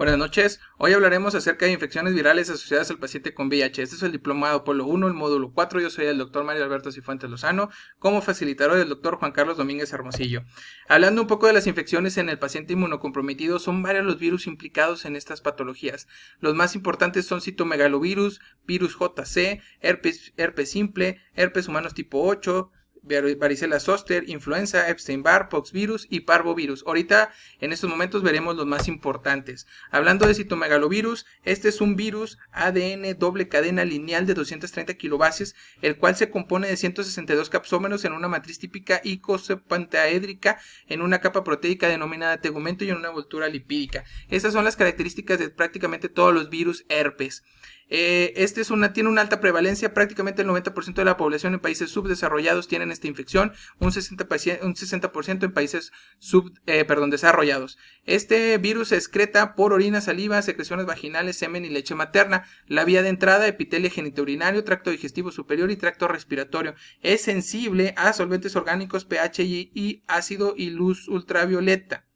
Buenas noches, hoy hablaremos acerca de infecciones virales asociadas al paciente con VIH. Este es el diplomado Polo 1, el módulo 4. Yo soy el doctor Mario Alberto Cifuentes Lozano, como facilitador del doctor Juan Carlos Domínguez Hermosillo. Hablando un poco de las infecciones en el paciente inmunocomprometido, son varios los virus implicados en estas patologías. Los más importantes son citomegalovirus, virus JC, herpes simple, herpes humanos tipo 8, varicela zoster, influenza, Epstein-Barr, poxvirus y parvovirus. Ahorita, en estos momentos, veremos los más importantes. Hablando de citomegalovirus, este es un virus ADN doble cadena lineal de 230 kilobases, el cual se compone de 162 capsómeros en una matriz típica icosapentaédrica, en una capa proteica denominada tegumento y en una envoltura lipídica. Estas son las características de prácticamente todos los virus herpes. Tiene una alta prevalencia, prácticamente el 90% de la población en países subdesarrollados tienen esta infección, un 60% en países desarrollados. Este virus se excreta por orina, saliva, secreciones vaginales, semen y leche materna. La vía de entrada, epitelio genitourinario, tracto digestivo superior y tracto respiratorio. Es sensible a solventes orgánicos, pH y ácido y luz ultravioleta.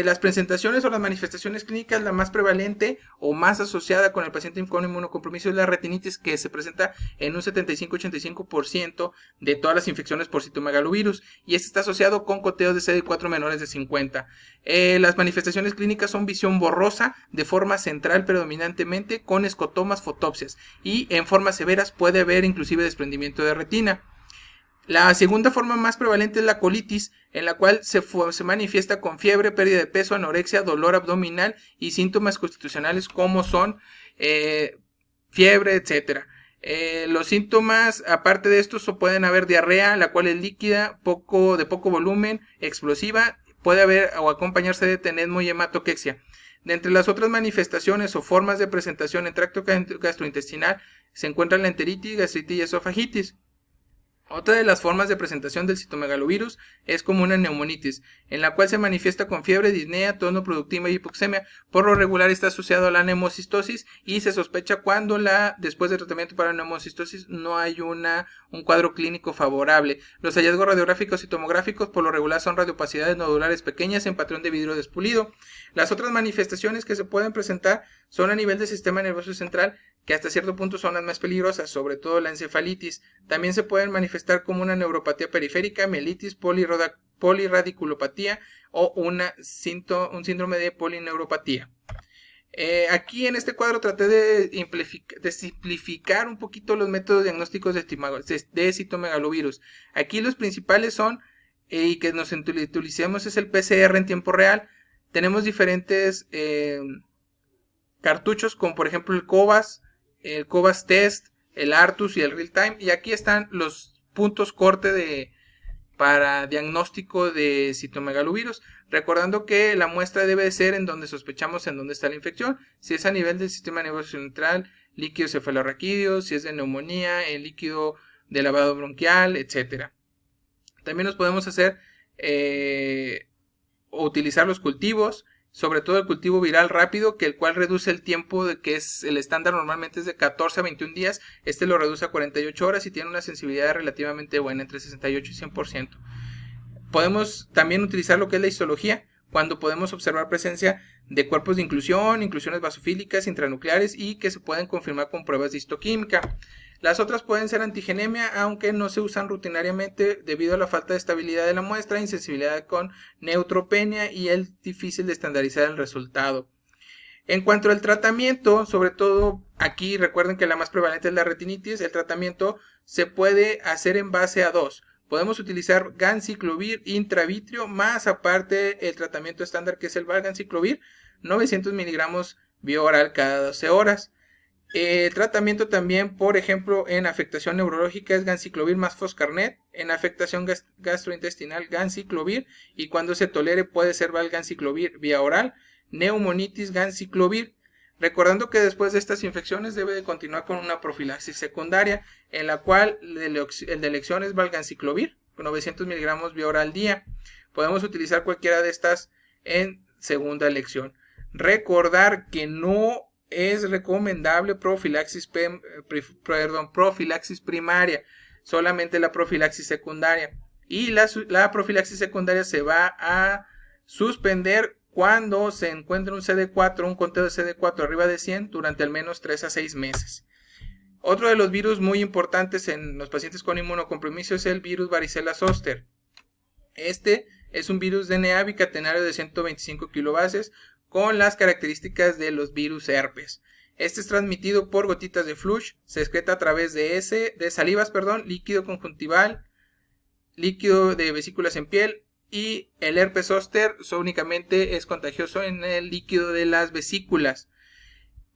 Las presentaciones o las manifestaciones clínicas, la más prevalente o más asociada con el paciente con inmunocompromiso es la retinitis, que se presenta en un 75-85% de todas las infecciones por citomegalovirus, y este está asociado con coteos de CD4 menores de 50. Las manifestaciones clínicas son visión borrosa de forma central predominantemente, con escotomas, fotopsias, y en formas severas puede haber inclusive desprendimiento de retina. La segunda forma más prevalente es la colitis, en la cual se manifiesta con fiebre, pérdida de peso, anorexia, dolor abdominal y síntomas constitucionales como son fiebre, etc. Los síntomas, aparte de estos, pueden haber diarrea, la cual es líquida, de poco volumen, explosiva, puede haber o acompañarse de tenesmo y hematoquexia. De entre las otras manifestaciones o formas de presentación en tracto gastrointestinal se encuentran la enteritis, gastritis y esofagitis. Otra de las formas de presentación del citomegalovirus es como una neumonitis, en la cual se manifiesta con fiebre, disnea, tono productiva y hipoxemia. Por lo regular está asociado a la neumocistosis y se sospecha cuando después del tratamiento para la neumocistosis no hay un cuadro clínico favorable. Los hallazgos radiográficos y tomográficos por lo regular son radiopacidades nodulares pequeñas en patrón de vidrio despulido. Las otras manifestaciones que se pueden presentar son a nivel del sistema nervioso central, que hasta cierto punto son las más peligrosas, sobre todo la encefalitis. También se pueden manifestar como una neuropatía periférica, mielitis, poliradiculopatía o un síndrome de polineuropatía. Aquí en este cuadro traté de simplificar un poquito los métodos diagnósticos de citomegalovirus. Aquí los principales son, y que nos utilicemos, es el PCR en tiempo real. Tenemos diferentes cartuchos, como por ejemplo el COVAS Test, el ARTUS y el Real Time, y aquí están los puntos corte para diagnóstico de citomegalovirus, recordando que la muestra debe ser en donde sospechamos en dónde está la infección. Si es a nivel del sistema nervioso central, líquido cefalorraquídeo; si es de neumonía, el líquido de lavado bronquial, etc. También nos podemos hacer o utilizar los cultivos, sobre todo el cultivo viral rápido, el cual reduce el tiempo, que es el estándar normalmente es de 14 a 21 días, este lo reduce a 48 horas y tiene una sensibilidad relativamente buena, entre 68 y 100%. Podemos también utilizar lo que es la histología, cuando podemos observar presencia de cuerpos de inclusiones basofílicas, intranucleares, y que se pueden confirmar con pruebas de histoquímica. Las otras pueden ser antigenemia, aunque no se usan rutinariamente debido a la falta de estabilidad de la muestra, insensibilidad con neutropenia y el difícil de estandarizar el resultado. En cuanto al tratamiento, sobre todo aquí recuerden que la más prevalente es la retinitis. El tratamiento se puede hacer en base a dos. Podemos utilizar ganciclovir intravitrio, más aparte el tratamiento estándar, que es el valganciclovir, 900 miligramos vía oral cada 12 horas. El tratamiento también, por ejemplo, en afectación neurológica es ganciclovir más foscarnet, en afectación gastrointestinal ganciclovir, y cuando se tolere puede ser valganciclovir vía oral. Neumonitis, ganciclovir. Recordando que después de estas infecciones debe de continuar con una profilaxis secundaria, en la cual el de elección es valganciclovir, con 900 miligramos vía oral al día. Podemos utilizar cualquiera de estas en segunda elección. Recordar que no es recomendable profilaxis primaria, solamente la profilaxis secundaria. Y la profilaxis secundaria se va a suspender cuando se encuentra un CD4, un conteo de CD4 arriba de 100 durante al menos 3 a 6 meses. Otro de los virus muy importantes en los pacientes con inmunocompromiso es el virus varicela zoster. Este es un virus DNA bicatenario de 125 kilobases con las características de los virus herpes. Este es transmitido por gotitas de flush, se excreta a través de salivas, líquido conjuntival, líquido de vesículas en piel, y el herpes zoster únicamente es contagioso en el líquido de las vesículas.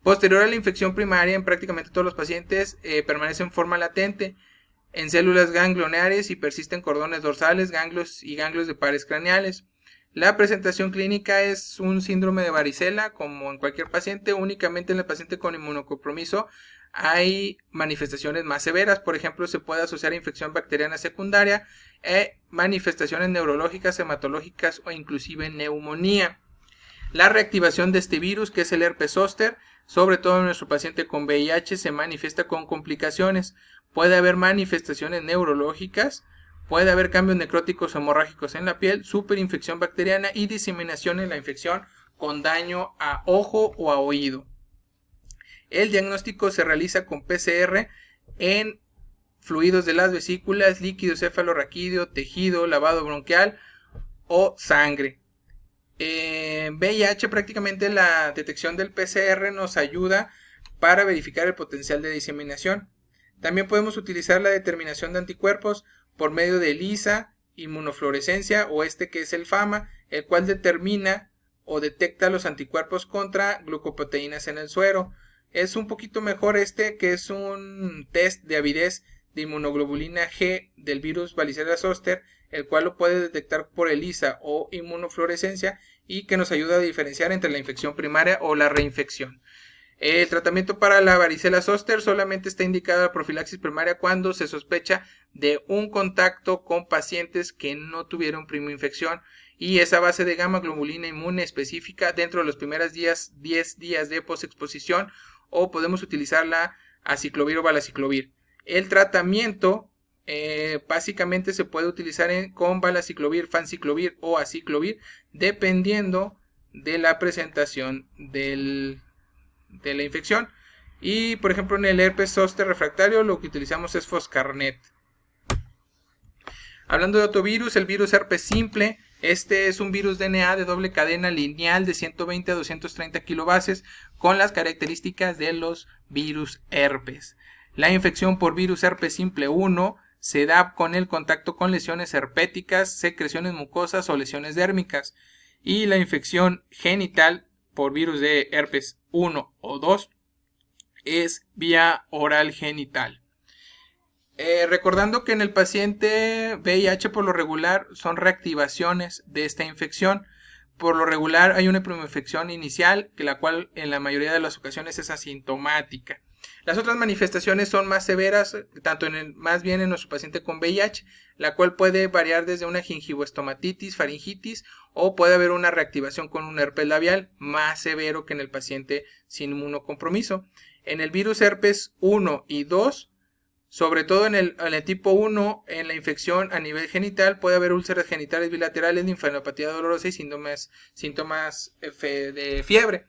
Posterior a la infección primaria, en prácticamente todos los pacientes permanece en forma latente en células ganglionares y persisten cordones dorsales, ganglios y ganglios de pares craneales. La presentación clínica es un síndrome de varicela, como en cualquier paciente. Únicamente en el paciente con inmunocompromiso hay manifestaciones más severas. Por ejemplo, se puede asociar a infección bacteriana secundaria, manifestaciones neurológicas, hematológicas o inclusive neumonía. La reactivación de este virus, que es el herpes zóster, sobre todo en nuestro paciente con VIH, se manifiesta con complicaciones. Puede haber manifestaciones neurológicas, puede haber cambios necróticos o hemorrágicos en la piel, superinfección bacteriana y diseminación en la infección con daño a ojo o a oído. El diagnóstico se realiza con PCR en fluidos de las vesículas, líquido cefalorraquídeo, tejido, lavado bronquial o sangre. En VIH prácticamente la detección del PCR nos ayuda para verificar el potencial de diseminación. También podemos utilizar la determinación de anticuerpos por medio de ELISA, inmunofluorescencia o que es el FAMA, el cual determina o detecta los anticuerpos contra glucoproteínas en el suero. Es un poquito mejor que es un test de avidez de inmunoglobulina G del virus varicela zoster, el cual lo puede detectar por ELISA o inmunofluorescencia y que nos ayuda a diferenciar entre la infección primaria o la reinfección. El tratamiento para la varicela zoster solamente está indicado la profilaxis primaria cuando se sospecha de un contacto con pacientes que no tuvieron primoinfección y esa base de gamma globulina inmune específica dentro de los primeros 10 días de posexposición, o podemos utilizar la aciclovir o valaciclovir. El tratamiento básicamente se puede utilizar con valaciclovir, fanciclovir o aciclovir dependiendo de la presentación de la infección. Y por ejemplo en el herpes zoster refractario lo que utilizamos es Foscarnet. Hablando de otro virus, el virus herpes simple. Este es un virus DNA de doble cadena lineal de 120 a 230 kilobases con las características de los virus herpes. La infección por virus herpes simple 1 se da con el contacto con lesiones herpéticas, secreciones mucosas o lesiones dérmicas. Y la infección genital por virus de herpes 1 o 2 es vía oral genital. Recordando que en el paciente VIH por lo regular son reactivaciones de esta infección. Por lo regular hay una primoinfección inicial, la cual en la mayoría de las ocasiones es asintomática. Las otras manifestaciones son más severas, tanto más bien en nuestro paciente con VIH, la cual puede variar desde una gingivoestomatitis, faringitis, o puede haber una reactivación con un herpes labial más severo que en el paciente sin inmunocompromiso. En el virus herpes 1 y 2, sobre todo en el tipo 1, en la infección a nivel genital, puede haber úlceras genitales bilaterales, linfadenopatía dolorosa y síntomas de fiebre.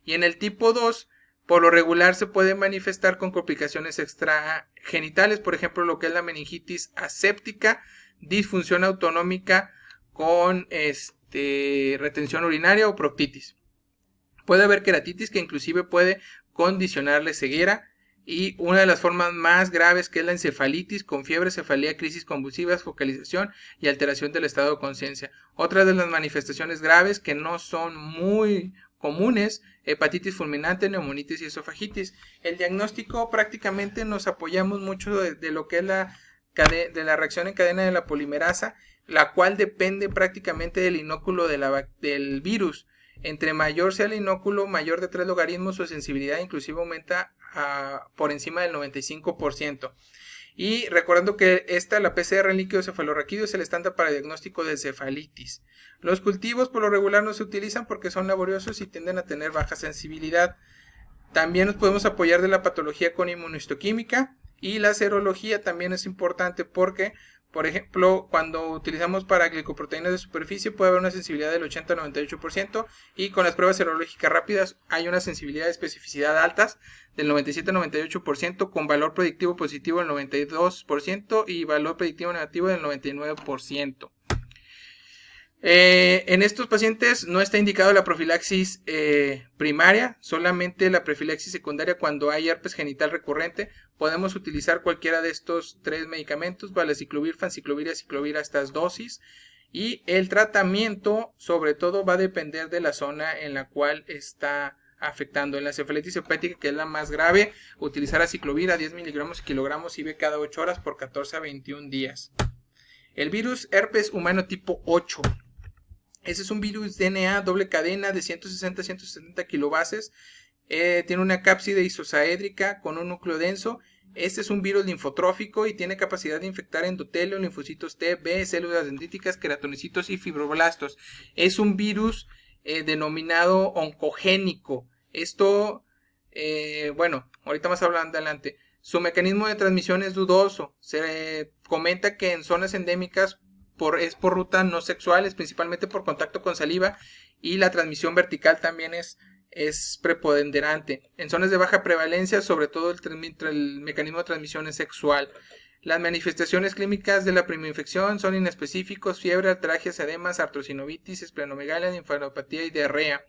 Y en el tipo 2, por lo regular se puede manifestar con complicaciones extragenitales, por ejemplo lo que es la meningitis aséptica, disfunción autonómica con retención urinaria o proctitis. Puede haber queratitis que inclusive puede condicionarle ceguera. Y una de las formas más graves, que es la encefalitis con fiebre, cefalea, crisis convulsivas, focalización y alteración del estado de conciencia. Otra de las manifestaciones graves que no son muy comunes, hepatitis fulminante, neumonitis y esofagitis. El diagnóstico prácticamente nos apoyamos mucho de lo que es de la reacción en cadena de la polimerasa, la cual depende prácticamente del inóculo del virus. Entre mayor sea el inóculo, mayor de 3 logaritmos, su sensibilidad inclusive aumenta por encima del 95%. Y recordando que la PCR en líquido cefalorraquídeo es el estándar para diagnóstico de cefalitis. Los cultivos por lo regular no se utilizan porque son laboriosos y tienden a tener baja sensibilidad. También nos podemos apoyar de la patología con inmunohistoquímica, y la serología también es importante porque Por ejemplo, cuando utilizamos para glicoproteínas de superficie puede haber una sensibilidad del 80-98% y con las pruebas serológicas rápidas hay una sensibilidad de especificidad altas del 97-98% con valor predictivo positivo del 92% y valor predictivo negativo del 99%. En estos pacientes no está indicado la profilaxis primaria, solamente la profilaxis secundaria cuando hay herpes genital recurrente. Podemos utilizar cualquiera de estos 3 medicamentos, valaciclovir, fanciclovir y aciclovir a estas dosis. Y el tratamiento sobre todo va a depender de la zona en la cual está afectando. En la cefalitis hepática, que es la más grave, utilizar aciclovir a 10 miligramos y kilogramos IV cada 8 horas por 14 a 21 días. El virus herpes humano tipo 8. Ese es un virus DNA doble cadena de 160-170 kilobases. Tiene una cápside isosaédrica con un núcleo denso. Este es un virus linfotrófico y tiene capacidad de infectar endotelio, linfocitos T, B, células dendríticas, queratonocitos y fibroblastos. Es un virus denominado oncogénico. Esto, bueno, ahorita más adelante. Su mecanismo de transmisión es dudoso. Se comenta que en zonas endémicas es por ruta no sexuales, principalmente por contacto con saliva, y la transmisión vertical también es preponderante. En zonas de baja prevalencia, sobre todo el mecanismo de transmisión es sexual. Las manifestaciones clínicas de la primoinfección son inespecíficos: fiebre, artralgias, edemas, artrosinovitis, esplenomegalia, linfadenopatía y diarrea.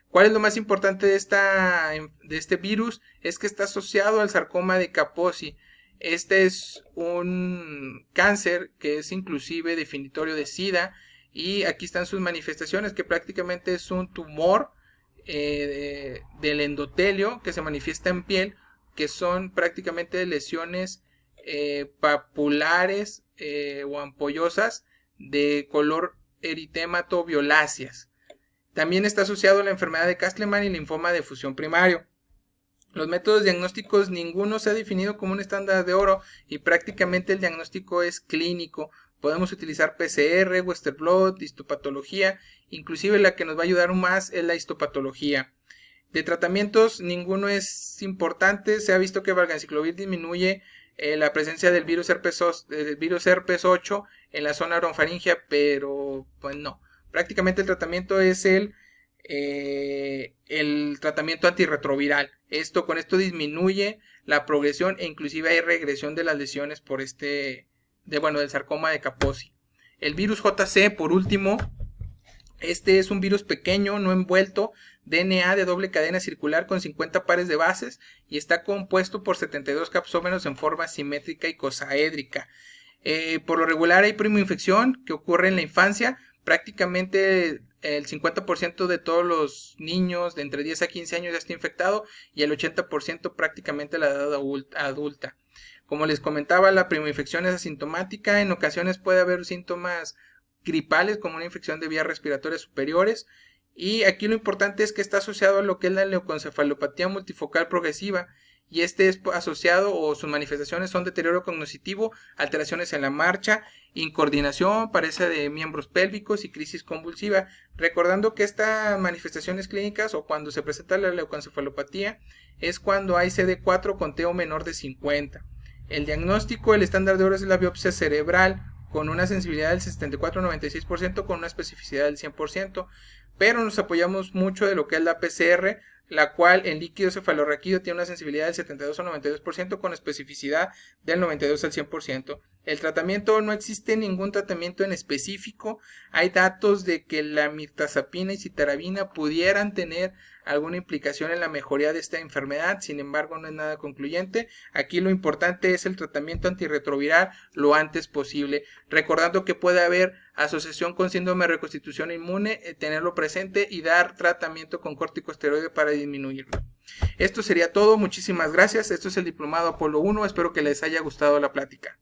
¿Cuál es lo más importante de este virus? Es que está asociado al sarcoma de Kaposi. Este es un cáncer que es inclusive definitorio de SIDA, y aquí están sus manifestaciones, que prácticamente es un tumor del endotelio que se manifiesta en piel, que son prácticamente lesiones papulares o ampollosas de color eritémato violáceas. También está asociado a la enfermedad de Castleman y linfoma de fusión primario. Los métodos diagnósticos, ninguno se ha definido como un estándar de oro y prácticamente el diagnóstico es clínico. Podemos utilizar PCR, Western blot, histopatología, inclusive la que nos va a ayudar más es la histopatología. De tratamientos, ninguno es importante. Se ha visto que valganciclovir disminuye la presencia del virus herpes 8 en la zona orofaringea, pero pues no. Prácticamente el tratamiento es el tratamiento antirretroviral. Con esto disminuye la progresión e inclusive hay regresión de las lesiones por del sarcoma de Kaposi. El virus JC, por último, este es un virus pequeño, no envuelto, DNA de doble cadena circular con 50 pares de bases y está compuesto por 72 capsómeros en forma simétrica y icosaédrica. Por lo regular hay primoinfección que ocurre en la infancia. Prácticamente el 50% de todos los niños de entre 10 a 15 años ya está infectado y el 80% prácticamente a la edad adulta. Como les comentaba, la primoinfección es asintomática. En ocasiones puede haber síntomas gripales como una infección de vías respiratorias superiores. Y aquí lo importante es que está asociado a lo que es la leucoencefalopatía multifocal progresiva. Y es asociado, o sus manifestaciones son deterioro cognitivo, alteraciones en la marcha, incoordinación, pareja de miembros pélvicos y crisis convulsiva. Recordando que estas manifestaciones clínicas o cuando se presenta la leucoencefalopatía es cuando hay CD4 con TO menor de 50. El diagnóstico, el estándar de oro es la biopsia cerebral con una sensibilidad del 74-96% con una especificidad del 100%, pero nos apoyamos mucho de lo que es la PCR, la cual en líquido cefalorraquídeo tiene una sensibilidad del 72 al 92% con especificidad del 92 al 100%. El tratamiento, no existe ningún tratamiento en específico. Hay datos de que la mirtazapina y citarabina pudieran tener alguna implicación en la mejoría de esta enfermedad, sin embargo no es nada concluyente. Aquí lo importante es el tratamiento antirretroviral lo antes posible, recordando que puede haber asociación con síndrome de reconstitución inmune, tenerlo presente y dar tratamiento con corticosteroide para disminuirlo. Esto sería todo, muchísimas gracias. Esto es el Diplomado Apolo 1, espero que les haya gustado la plática.